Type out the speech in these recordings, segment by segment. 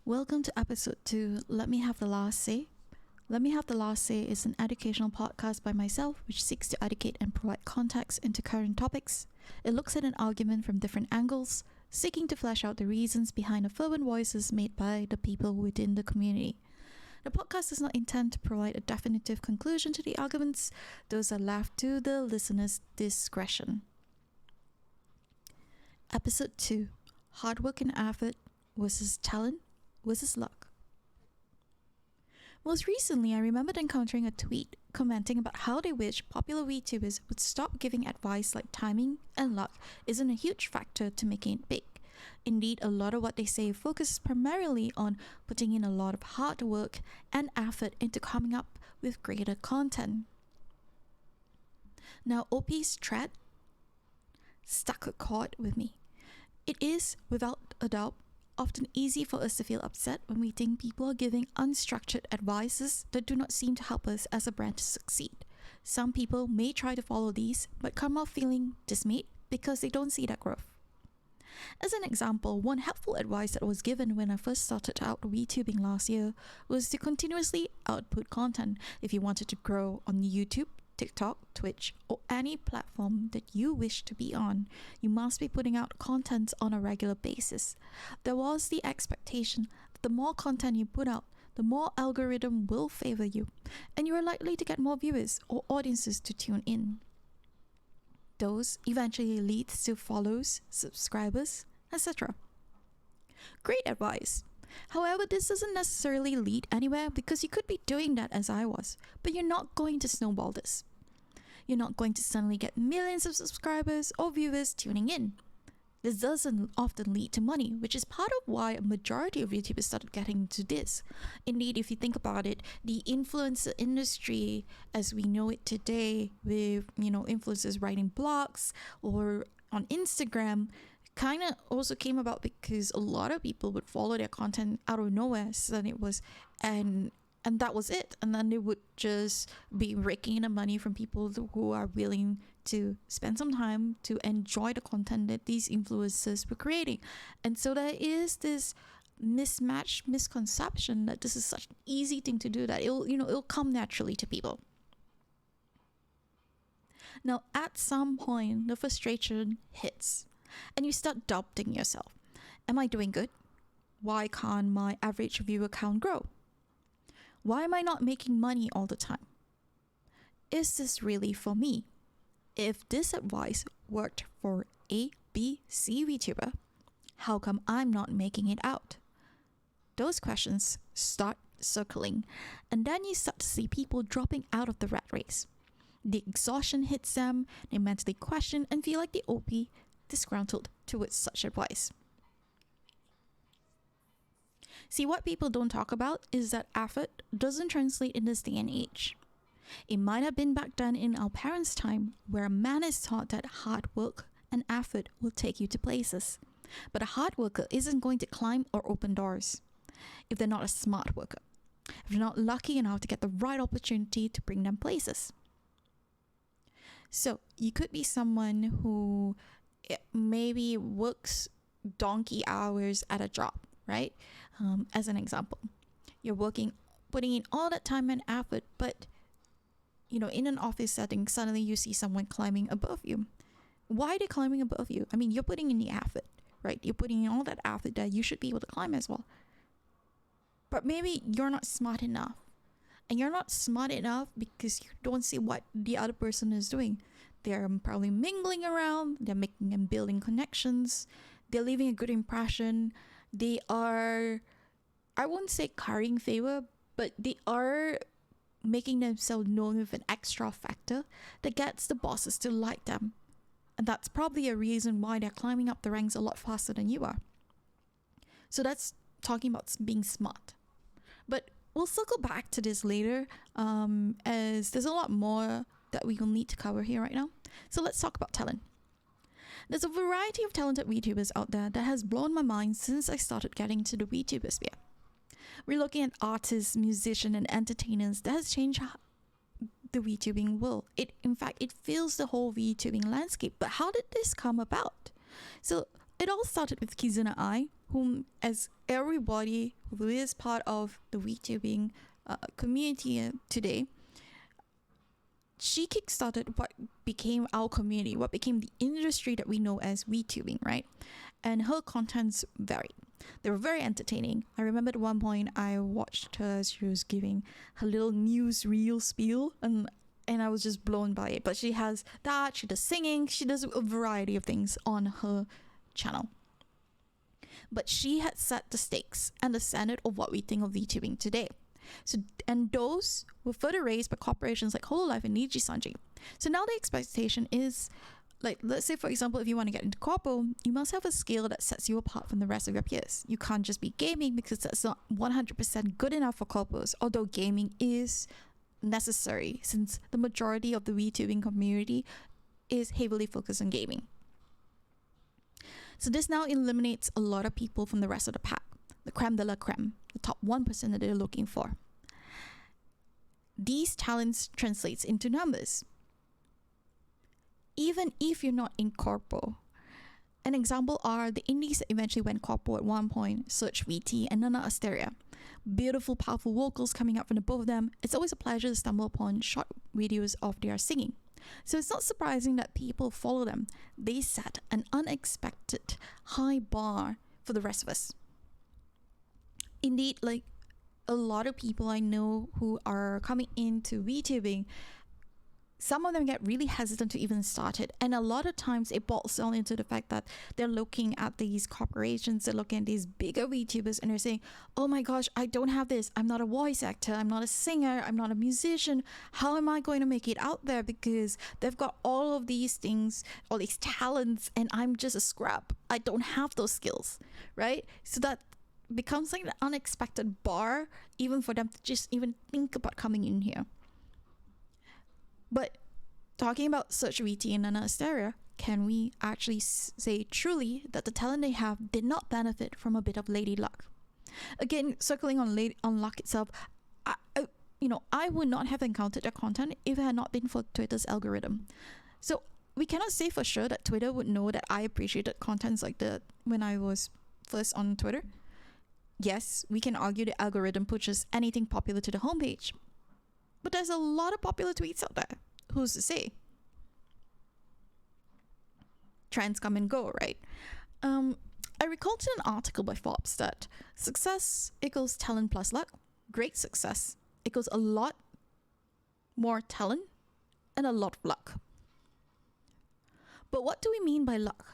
Welcome to episode 2, Let Me Have the Last Say. Let Me Have the Last Say is an educational podcast by myself which seeks to educate and provide context into current topics. It looks at an argument from different angles, seeking to flesh out the reasons behind the fervent voices made by the people within the community. The podcast does not intend to provide a definitive conclusion to the arguments. Those are left to the listener's discretion. Episode 2, Hardwork and effort versus talent versus luck. Most recently, I remembered encountering a tweet commenting about how they wish popular VTubers would stop giving advice like timing and luck isn't a huge factor to making it big. Indeed, a lot of what they say focuses primarily on putting in a lot of hard work and effort into coming up with greater content. Now, OP's thread stuck a chord with me. It is, without a doubt, often easy for us to feel upset when we think people are giving unstructured advices that do not seem to help us as a brand to succeed. Some people may try to follow these, but come off feeling dismayed because they don't see that growth. As an example, one helpful advice that was given when I first started out VTubing last year was to continuously output content. If you wanted to grow on YouTube, TikTok, Twitch, or any platform that you wish to be on, you must be putting out content on a regular basis. There was the expectation that the more content you put out, the more algorithm will favor you, and you are likely to get more viewers or audiences to tune in. Those eventually leads to follows, subscribers, etc. Great advice. However, this doesn't necessarily lead anywhere because you could be doing that as I was, but you're not going to snowball this. You're not going to suddenly get millions of subscribers or viewers tuning in. This doesn't often lead to money, which is part of why a majority of YouTubers started getting into this. Indeed, if you think about it, the influencer industry as we know it today with, influencers writing blogs or on Instagram kind of also came about because a lot of people would follow their content out of nowhere. So then it was, and that was it. And then they would just be raking in the money from people who are willing to spend some time to enjoy the content that these influencers were creating. And so there is this misconception that this is such an easy thing to do, that it'll come naturally to people. Now, at some point, the frustration hits and you start doubting yourself. Am I doing good? Why can't my average viewer count grow? Why am I not making money all the time? Is this really for me? If this advice worked for A, B, C VTuber, how come I'm not making it out? Those questions start circling, and then you start to see people dropping out of the rat race. The exhaustion hits them, they mentally question and feel like the OP disgruntled towards such advice. See, what people don't talk about is that effort doesn't translate in this day and age. It might have been back then in our parents' time, where a man is taught that hard work and effort will take you to places. But a hard worker isn't going to climb or open doors if they're not a smart worker, if they're not lucky enough to get the right opportunity to bring them places. So you could be someone who maybe works donkey hours at a job, right? As an example, you're putting in all that time and effort, but in an office setting, suddenly you see someone climbing above you. Why are they climbing above you? I mean, you're putting in the effort, right? You're putting in all that effort that you should be able to climb as well. But maybe you're not smart enough. And you're not smart enough because you don't see what the other person is doing. They're probably mingling around, they're making and building connections, they're leaving a good impression. They are, I won't say currying favor, but they are making themselves known with an extra factor that gets the bosses to like them. And that's probably a reason why they're climbing up the ranks a lot faster than you are. So that's talking about being smart. But we'll circle back to this later, as there's a lot more that we will need to cover here right now. So let's talk about talent. There's a variety of talented VTubers out there that has blown my mind since I started getting into the VTuber sphere. We're looking at artists, musicians, and entertainers that has changed the VTubing world. In fact, it fills the whole VTubing landscape. But how did this come about? So it all started with Kizuna Ai, whom, as everybody who is part of the VTubing community today, she kickstarted what became our community, what became the industry that we know as VTubing, right? And her contents varied. They were very entertaining. I remember at one point I watched her as she was giving her little newsreel spiel, and I was just blown by it. But she has that, she does singing, she does a variety of things on her channel. But she had set the stakes and the standard of what we think of VTubing today. So, and those were further raised by corporations like Hololive and Niji Sanji. So now the expectation is, like, let's say for example, if you want to get into corpo, you must have a skill that sets you apart from the rest of your peers. You can't just be gaming, because that's not 100% good enough for corpos, although gaming is necessary since the majority of the VTubing community is heavily focused on gaming. So this now eliminates a lot of people from the rest of the pack, the creme de la creme, the top 1% that they're looking for. These talents translates into numbers. Even if you're not in corpo, an example are the indies that eventually went corpo at one point, Search VT and Nana Asteria. Beautiful, powerful vocals coming up from the both of them. It's always a pleasure to stumble upon short videos of their singing. So it's not surprising that people follow them. They set an unexpected high bar for the rest of us. Indeed, like a lot of people I know who are coming into VTubing, some of them get really hesitant to even start it. And a lot of times it boils down into the fact that they're looking at these corporations, they're looking at these bigger VTubers, and they're saying, oh my gosh, I don't have this. I'm not a voice actor. I'm not a singer. I'm not a musician. How am I going to make it out there? Because they've got all of these things, all these talents, and I'm just a scrap. I don't have those skills, right? So that becomes like an unexpected bar even for them to just even think about coming in here. But talking about Search VT and Nana Asteria, can we actually say truly that the talent they have did not benefit from a bit of lady luck? Again, circling on luck itself, I would not have encountered their content if it had not been for Twitter's algorithm. So we cannot say for sure that Twitter would know that I appreciated contents like that when I was first on Twitter. Yes, we can argue the algorithm pushes anything popular to the homepage. But there's a lot of popular tweets out there. Who's to say? Trends come and go, right? I recalled in an article by Forbes that success equals talent plus luck. Great success equals a lot more talent and a lot of luck. But what do we mean by luck?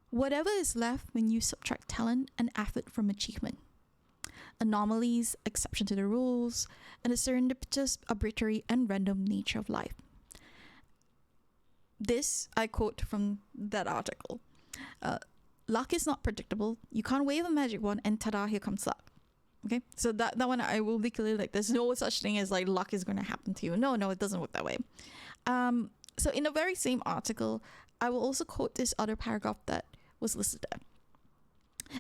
Whatever is left when you subtract talent and effort from achievement. Anomalies, exception to the rules, and the serendipitous, arbitrary, and random nature of life. This I quote from that article. Luck is not predictable. You can't wave a magic wand and ta-da, here comes luck. Okay, so that one I will be clear, like there's no such thing as like luck is going to happen to you. No, it doesn't work that way. So in the very same article, I will also quote this other paragraph that was listed there.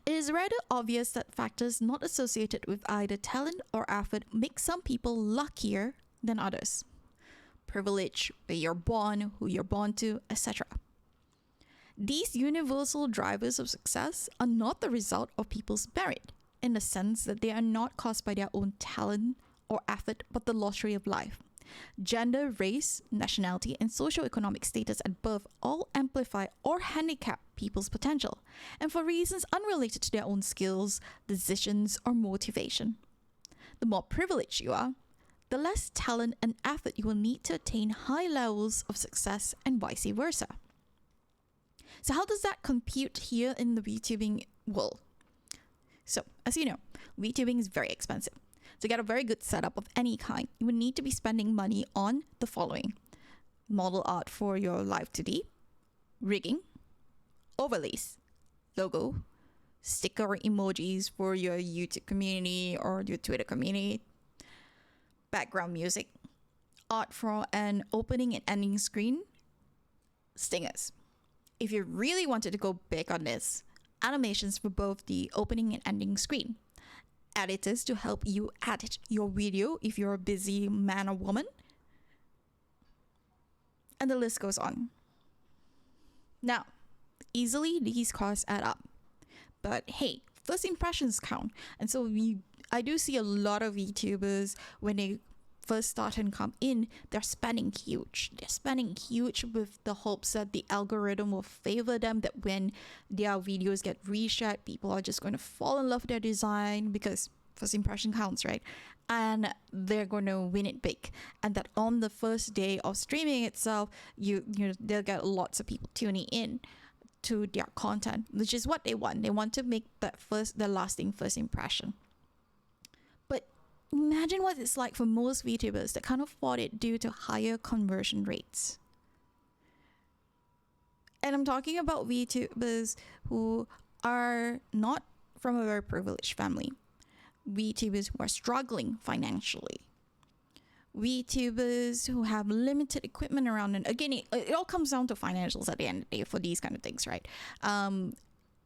It is rather obvious that factors not associated with either talent or effort make some people luckier than others. Privilege, where you're born, who you're born to, etc. These universal drivers of success are not the result of people's merit, in the sense that they are not caused by their own talent or effort, but the lottery of life. Gender, race, nationality, and socioeconomic status at birth all amplify or handicap people's potential, and for reasons unrelated to their own skills, decisions, or motivation. The more privileged you are, the less talent and effort you will need to attain high levels of success, and vice versa. So how does that compute here in the VTubing world? So, as you know, VTubing is very expensive. To get a very good setup of any kind, you would need to be spending money on the following: model art for your live 2D, rigging, overlays, logo, sticker or emojis for your YouTube community or your Twitter community, background music, art for an opening and ending screen, stingers. If you really wanted to go big on this, animations for both the opening and ending screen, editors to help you edit your video if you're a busy man or woman, and the list goes on. Now, Easily, these costs add up. But hey, first impressions count. And so I do see a lot of VTubers when they first start and come in, they're spending huge. They're spending huge with the hopes that the algorithm will favor them, that when their videos get reshared, people are just going to fall in love with their design because first impression counts, right? And they're going to win it big. And that on the first day of streaming itself, you know, they'll get lots of people tuning in to their content, which is what they want. They want to make the lasting first impression. But imagine what it's like for most VTubers that can't afford it due to higher conversion rates. And I'm talking about VTubers who are not from a very privileged family. VTubers who are struggling financially. VTubers who have limited equipment around. And again, it all comes down to financials at the end of the day for these kind of things, right?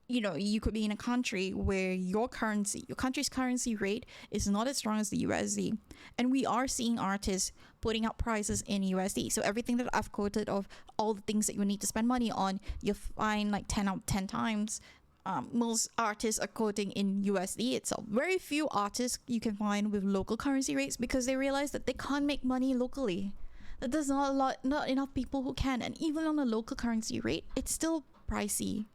You know, you could be in a country where your country's currency rate is not as strong as the USD. And we are seeing artists putting up prices in USD. So everything that I've quoted of all the things that you need to spend money on, you find like 10 out of 10 times. Most artists are quoting in USD itself. Very few artists you can find with local currency rates because they realize that they can't make money locally. That there's not enough people who can. And even on a local currency rate, it's still pricey.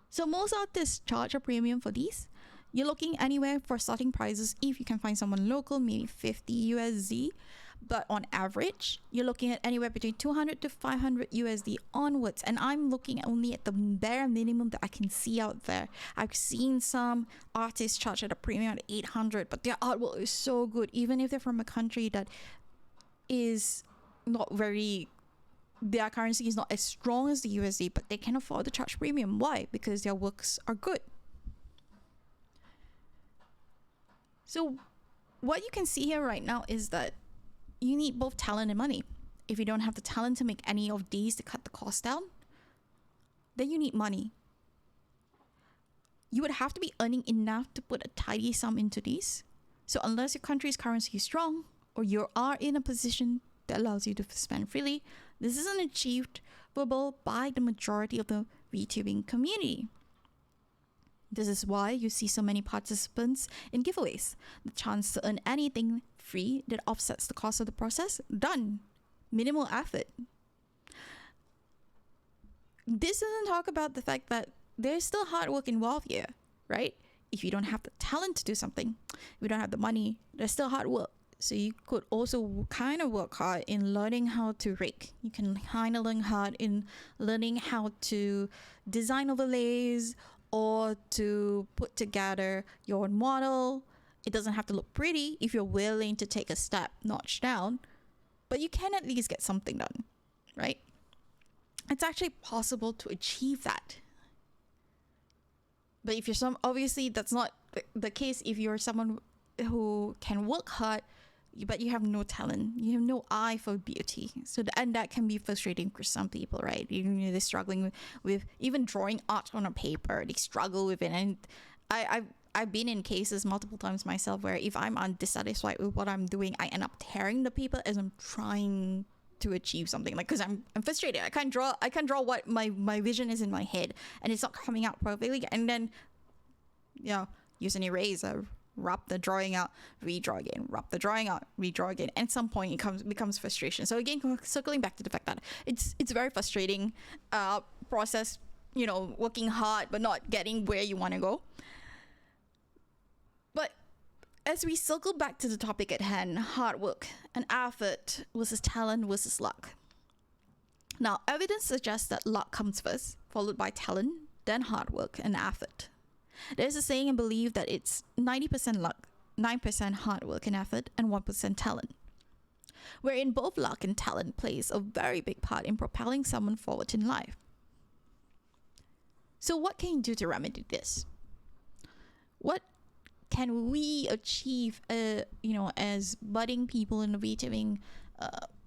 So most artists charge a premium for these. You're looking anywhere for starting prices if you can find someone local, maybe 50 USD. But on average, you're looking at anywhere between 200 to 500 USD onwards. And I'm looking only at the bare minimum that I can see out there. I've seen some artists charge at a premium at 800, but their artwork is so good. Even if they're from a country that is not very, their currency is not as strong as the USD, but they can afford to charge premium. Why? Because their works are good. So what you can see here right now is that you need both talent and money. If you don't have the talent to make any of these to cut the cost down, then you need money. You would have to be earning enough to put a tidy sum into these. So unless your country's currency is strong or you are in a position that allows you to spend freely, this isn't achievable by the majority of the VTubing community. This is why you see so many participants in giveaways. The chance to earn anything free that offsets the cost of the process, done. Minimal effort. This doesn't talk about the fact that there's still hard work involved here, right? If you don't have the talent to do something, if you don't have the money, there's still hard work. So you could also kind of work hard in learning how to rake. You can kind of learn hard in learning how to design overlays or to put together your own model. It doesn't have to look pretty if you're willing to take a step notch down, but you can at least get something done, right? It's actually possible to achieve that. But if you're obviously that's not the case if you're someone who can work hard, but you have no talent, you have no eye for beauty. So and that can be frustrating for some people, right? They're struggling with even drawing art on a paper. They struggle with it, and I've been in cases multiple times myself where if I'm dissatisfied with what I'm doing, I end up tearing the paper as I'm trying to achieve something, like because I'm frustrated. I can't draw what my vision is in my head, and it's not coming out perfectly. And then use an eraser, rub the drawing out, redraw again, rub the drawing out, redraw again. At some point it becomes frustration. So again, circling back to the fact that it's very frustrating process, working hard but not getting where you want to go. But as we circle back to the topic at hand, hard work and effort versus talent versus luck. Now, evidence suggests that luck comes first, followed by talent, then hard work and effort. There's a saying and belief that it's 90% luck, 9% hard work and effort, and 1% talent, wherein both luck and talent plays a very big part in propelling someone forward in life. So what can you do to remedy this? What can we achieve, as budding people in the VTubing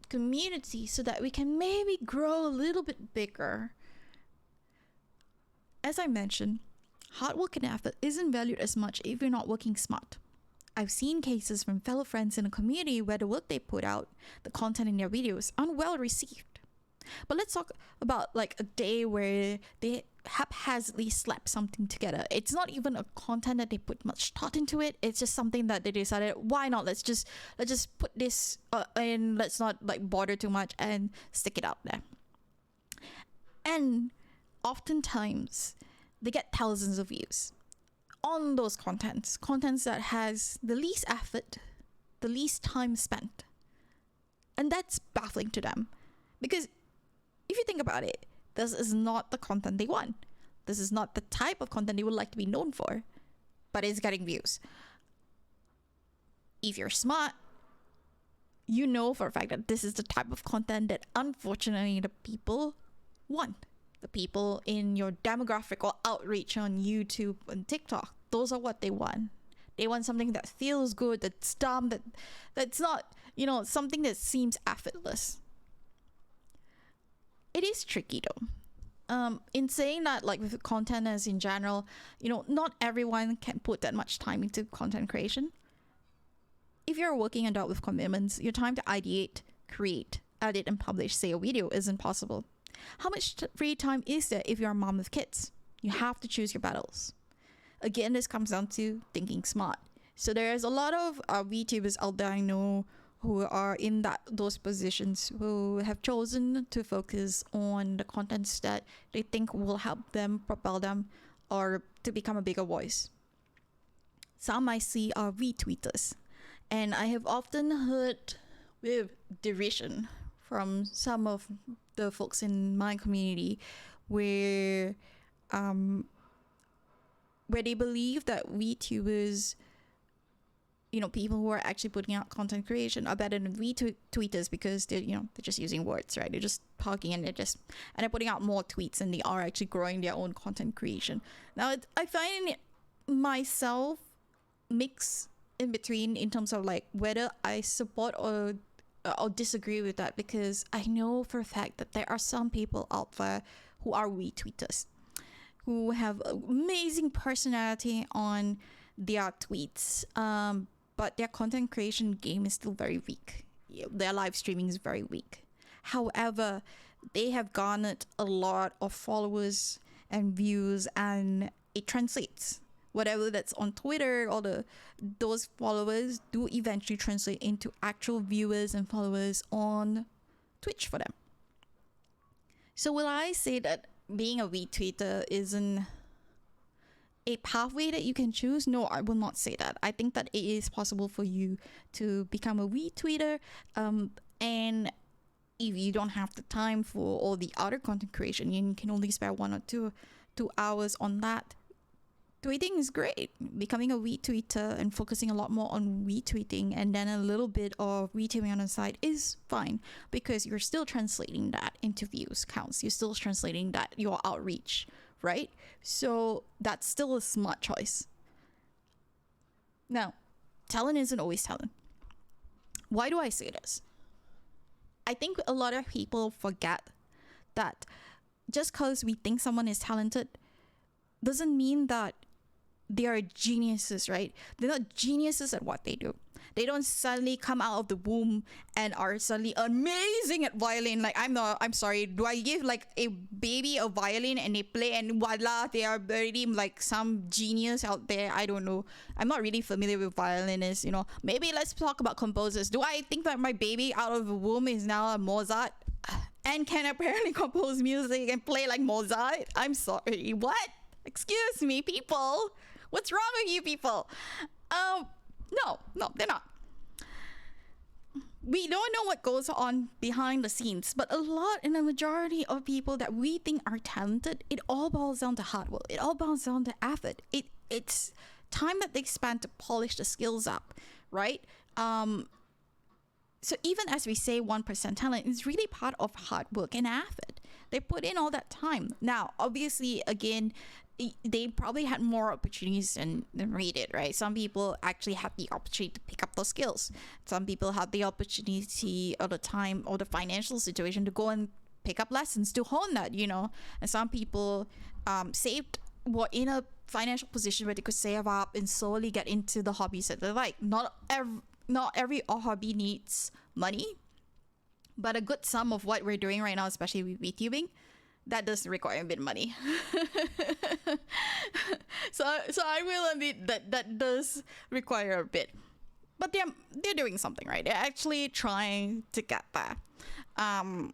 community so that we can maybe grow a little bit bigger? As I mentioned, hard work and effort isn't valued as much if you're not working smart. I've seen cases from fellow friends in the community where the work they put out, the content in their videos, aren't well received. But let's talk about like a day where they haphazardly slap something together. It's not even a content that they put much thought into it. It's just something that they decided, why not? Let's just put this and let's not like bother too much and stick it out there. And oftentimes they get thousands of views on those contents that has the least effort, the least time spent. And that's baffling to them, because if you think about it, this is not the content they want. This is not the type of content they would like to be known for, but it's getting views. If you're smart, you know for a fact that this is the type of content that unfortunately the people want. The people in your demographic or outreach on YouTube and TikTok, those are what they want. They want something that feels good, that's dumb, that's not, something that seems effortless. It is tricky though. In saying that, like with content as in general, not everyone can put that much time into content creation. If you're a working adult with commitments, your time to ideate, create, edit, and publish, say, a video isn't possible. How much free time is there if you're a mom with kids? You have to choose your battles. Again, this comes down to thinking smart. So there's a lot of VTubers out there I know who are in those positions, who have chosen to focus on the contents that they think will help them, propel them, or to become a bigger voice. Some I see are retweeters, and I have often heard with derision from some of the folks in my community where they believe that VTubers, people who are actually putting out content creation are better than retweeters because they're just using words, right? They're just talking and they're putting out more tweets and they are actually growing their own content creation. Now, I find it myself mix in between in terms of like whether I support or disagree with that, because I know for a fact that there are some people out there who are retweeters, who have amazing personality on their tweets, but their content creation game is still very weak. Their live streaming is very weak. However, they have garnered a lot of followers and views, and it translates. Whatever that's on Twitter, those followers do eventually translate into actual viewers and followers on Twitch for them. So will I say that being a retweeter isn't a pathway that you can choose? No, I will not say that. I think that it is possible for you to become a retweeter, and if you don't have the time for all the other content creation, you can only spare 1 or 2 hours on that. Tweeting is great. Becoming a retweeter and focusing a lot more on retweeting and then a little bit of retweeting on the side is fine, because you're still translating that into views counts. You're still translating that your outreach, right? So that's still a smart choice. Now, talent isn't always talent. Why do I say this? I think a lot of people forget that just because we think someone is talented doesn't mean that they are geniuses, right? They're not geniuses at what they do. They don't suddenly come out of the womb and are suddenly amazing at violin. Like, I'm sorry, do I give like a baby a violin and they play and voila, they are already like some genius out there? I don't know. I'm not really familiar with violinists, Maybe let's talk about composers. Do I think that my baby out of the womb is now a Mozart and can apparently compose music and play like Mozart? I'm sorry, what? Excuse me, people. What's wrong with you people? No, they're not. We don't know what goes on behind the scenes, but in a majority of people that we think are talented, it all boils down to hard work. It all boils down to effort. It's time that they spend to polish the skills up, right? So even as we say 1% talent, it's really part of hard work and effort. They put in all that time. Now, obviously, again, they probably had more opportunities than Reddit, right? Some people actually had the opportunity to pick up those skills. Some people had the opportunity or the time or the financial situation to go and pick up lessons to hone that, And some people were in a financial position where they could save up and slowly get into the hobbies that they like. Not every hobby needs money, But a good sum of what we're doing right now, especially with VTubing, that does require a bit of money. so I will admit that does require a bit. But they're doing something, right? They're actually trying to get there. And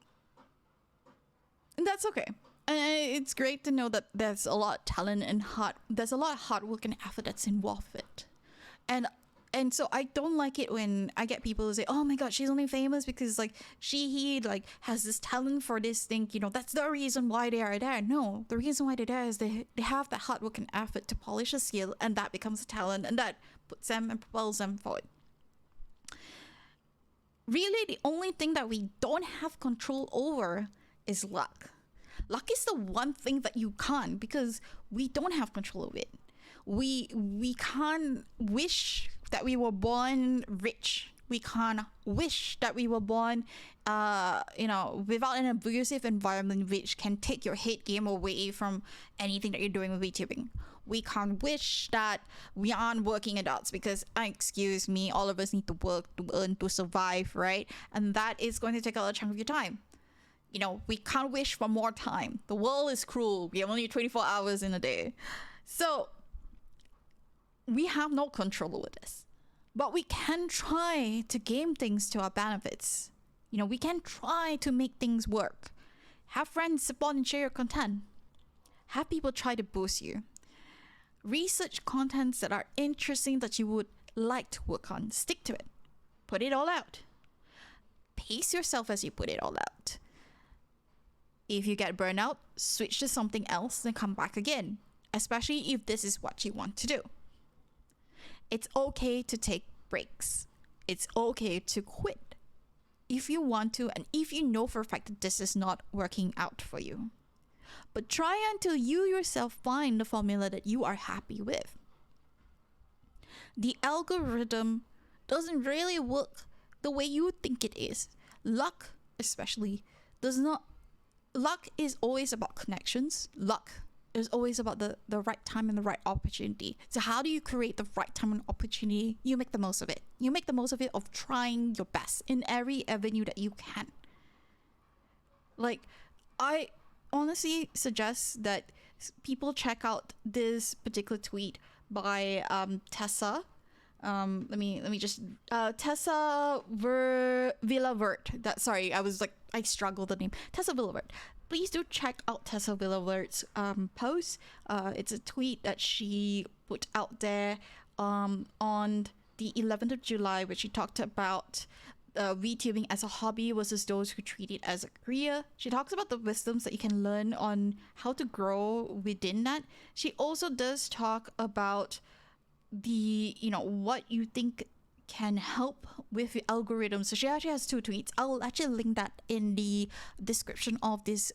that's okay. And it's great to know that there's a lot of talent and there's a lot of hard work and effort that's involved with it. And so I don't like it when I get people who say, oh my god, she's only famous because like he like has this talent for this thing, you know, that's the reason why they are there. No, the reason why they're there is they have that hard work and effort to polish a skill, and that becomes a talent, and that puts them and propels them forward. Really, the only thing that we don't have control over is luck. Luck is the one thing that you can't, because we don't have control of it. We can't wish that we were born rich. We can't wish that we were born, without an abusive environment which can take your head game away from anything that you're doing with VTubing. We can't wish that we aren't working adults because, excuse me, all of us need to work to earn to survive, right? And that is going to take a lot of chunk of your time. You know, we can't wish for more time. The world is cruel. We have only 24 hours in a day. So we have no control over this. But we can try to game things to our benefits. You know, we can try to make things work. Have friends support and share your content. Have people try to boost you. Research contents that are interesting that you would like to work on. Stick to it. Put it all out. Pace yourself as you put it all out. If you get burned out, switch to something else and come back again, especially if this is what you want to do. It's okay to take breaks. It's okay to quit if you want to, and if you know for a fact that this is not working out for you. But try until you yourself find the formula that you are happy with. The algorithm doesn't really work the way you think it is. Luck, especially, does not. Luck is always about connections. Luck is always about the right time and the right opportunity. So how do you create the right time and opportunity? You make the most of it. You make the most of it of trying your best in every avenue that you can. Like, I honestly suggest that people check out this particular tweet by Tessa. Tessa Villaverde. I struggled the name. Tessa Villaverde. Please do check out Tessa Villaverde's post. It's a tweet that she put out there on the 11th of July, where she talked about VTubing as a hobby versus those who treat it as a career. She talks about the wisdoms that you can learn on how to grow within that. She also does talk about what you think can help with the algorithm. So she actually has two tweets. I'll actually link that in the description of this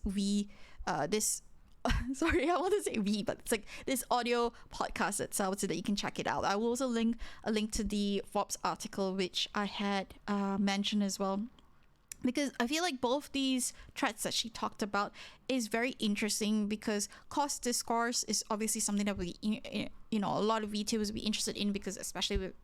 sorry, I want to say but it's like this audio podcast itself, so that you can check it out. I will also link a link to the Forbes article which I had mentioned as well, because I feel like both these threads that she talked about is very interesting, because cost discourse is obviously something that a lot of VTubers will be interested in, because especially with,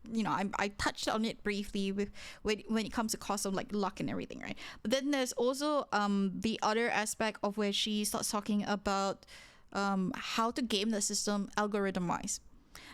I touched on it briefly with when it comes to cost of like luck and everything, right? But then there's also the other aspect of where she starts talking about how to game the system algorithm wise.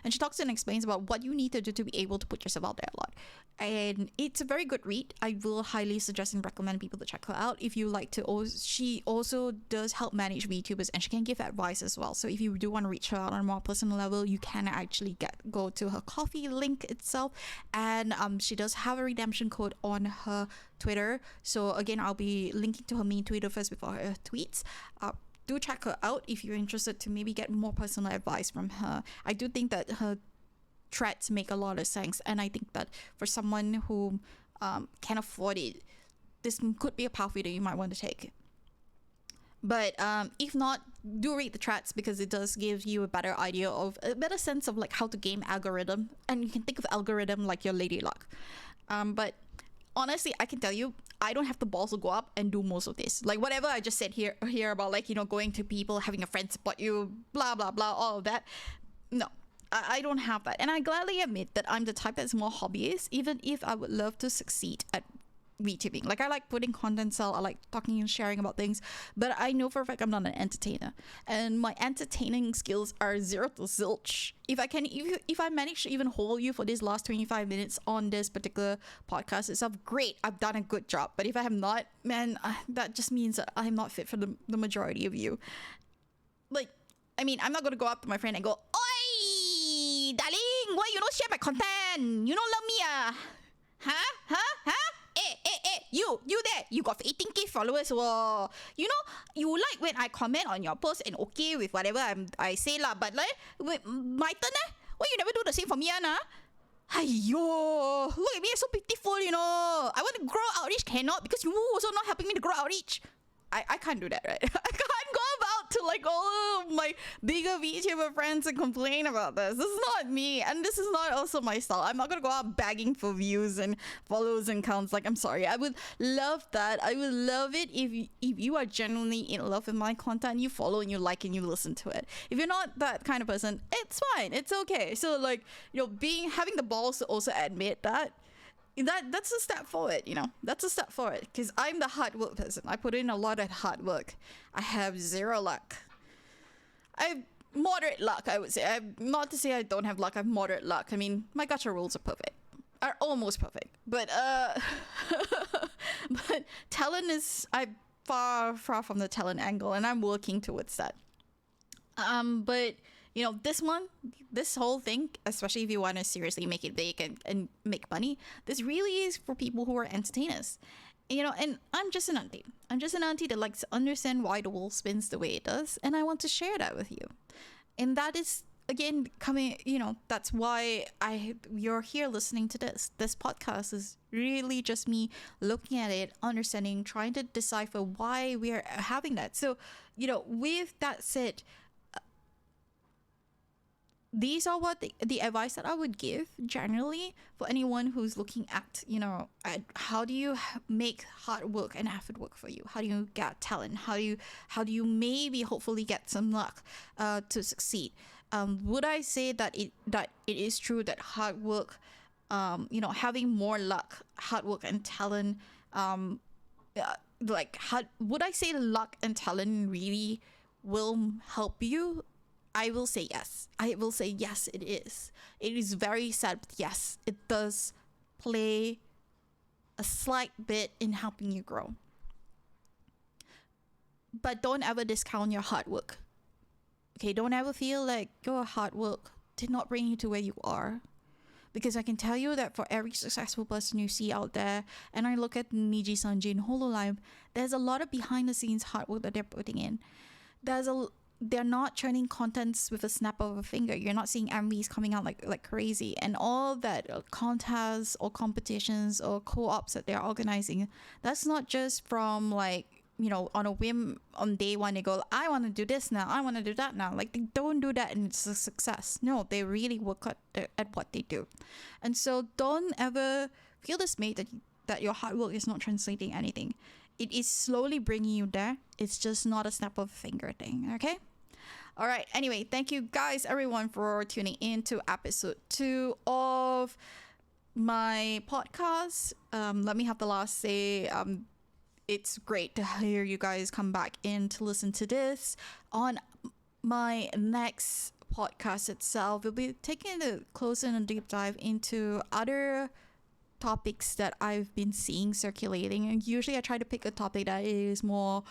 And she talks and explains about what you need to do to be able to put yourself out there a lot. And it's a very good read. I will highly suggest and recommend people to check her out if you like to. She also does help manage VTubers, and she can give advice as well. So if you do want to reach her out on a more personal level, you can actually go to her coffee link itself. And she does have a redemption code on her Twitter. So again, I'll be linking to her main Twitter first before her tweets. Do check her out if you're interested to maybe get more personal advice from her. I do think that her threads make a lot of sense, and I think that for someone who can afford it, this could be a pathway that you might want to take. But if not, do read the threads, because it does give you a better idea of a better sense of like how to game algorithm, and you can think of algorithm like your lady luck. But honestly, I can tell you, I don't have the balls to go up and do most of this. Like whatever I just said here about like, going to people, having a friend support you, blah, blah, blah, all of that. No, I don't have that. And I gladly admit that I'm the type that's more hobbyist, even if I would love to succeed at VTubing. Like, I like putting content out, I like talking and sharing about things, but I know for a fact I'm not an entertainer, and my entertaining skills are zero to zilch. If I manage to even hold you for this last 25 minutes on this particular podcast itself, great, I've done a good job. But if I have not, man, that just means that I'm not fit for the majority of you. Like, I mean, I'm not gonna go up to my friend and go, "Oi, darling, why you don't share my content? You don't love me, Huh? You there, you got 18k followers. Well, you know, you like when I comment on your post and okay with whatever I say lah, but like, my turn why you never do the same for me, Aiyo, look at me, I'm so pitiful, you know. I want to grow outreach, cannot, because you also not helping me to grow outreach. I can't do that, right? I can't go about to like all of my bigger VTuber friends and complain about this. This is not me, and this is not also my style. I'm not gonna go out begging for views and follows and counts. Like, I'm sorry. I would love that. I would love it if you are genuinely in love with my content, you follow and you like and you listen to it. If you're not that kind of person, it's fine. It's okay. So like, you know, having the balls to also admit that's a step forward, you know. That's a step forward, because I'm the hard work person. I put in a lot of hard work. I have zero luck. I have moderate luck, I would say. Not to say I don't have luck. I have moderate luck. I mean, my gacha rolls are almost perfect, but but talent is, I'm far from the talent angle, and I'm working towards that. But you know, this whole thing, especially if you want to seriously make it big and make money, this really is for people who are entertainers. You know, and I'm just an auntie. I'm just an auntie that likes to understand why the world spins the way it does, and I want to share that with you. And that is, again, that's why you're here listening to this. This podcast is really just me looking at it, understanding, trying to decipher why we are having that. So, you know, with that said, these are what the advice that I would give generally for anyone who's looking at, you know, at how do you make hard work and effort work for you? How do you get talent? How do you maybe hopefully get some luck to succeed? Would I say that it is true that hard work, you know, having more luck, hard work and talent, would I say luck and talent really will help you? I will say yes. I will say yes, it is. It is very sad, but yes, it does play a slight bit in helping you grow. But don't ever discount your hard work. Okay, don't ever feel like your hard work did not bring you to where you are. Because I can tell you that for every successful person you see out there, and I look at Niji Sanji and Hololive, there's a lot of behind the scenes hard work that they're putting in. They're not churning contents with a snap of a finger. You're not seeing MVs coming out like crazy, and all that contests or competitions or co-ops that they're organizing, that's not just from like, you know, on a whim on day one they go, I want to do this now, I want to do that now. Like, they don't do that and it's a success. No, they really work at what they do. And so don't ever feel dismayed that your hard work is not translating anything. It is slowly bringing you there. It's just not a snap of a finger thing, okay? All right. Anyway, thank you guys, everyone, for tuning in to episode 2 of my podcast. Let me have the last say. It's great to hear you guys come back in to listen to this. On my next podcast itself, we'll be taking a closer and deep dive into other topics that I've been seeing circulating, and usually I try to pick a topic that is more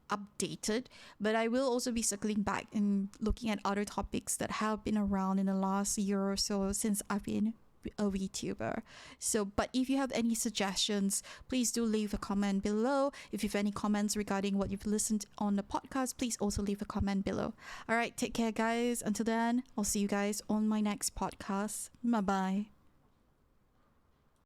updated, but I will also be circling back and looking at other topics that have been around in the last year or so since I've been a VTuber. So, but if you have any suggestions, please do leave a comment below. If you have any comments regarding what you've listened on the podcast, please also leave a comment below. All right, take care guys. Until then, I'll see you guys on my next podcast. Bye bye.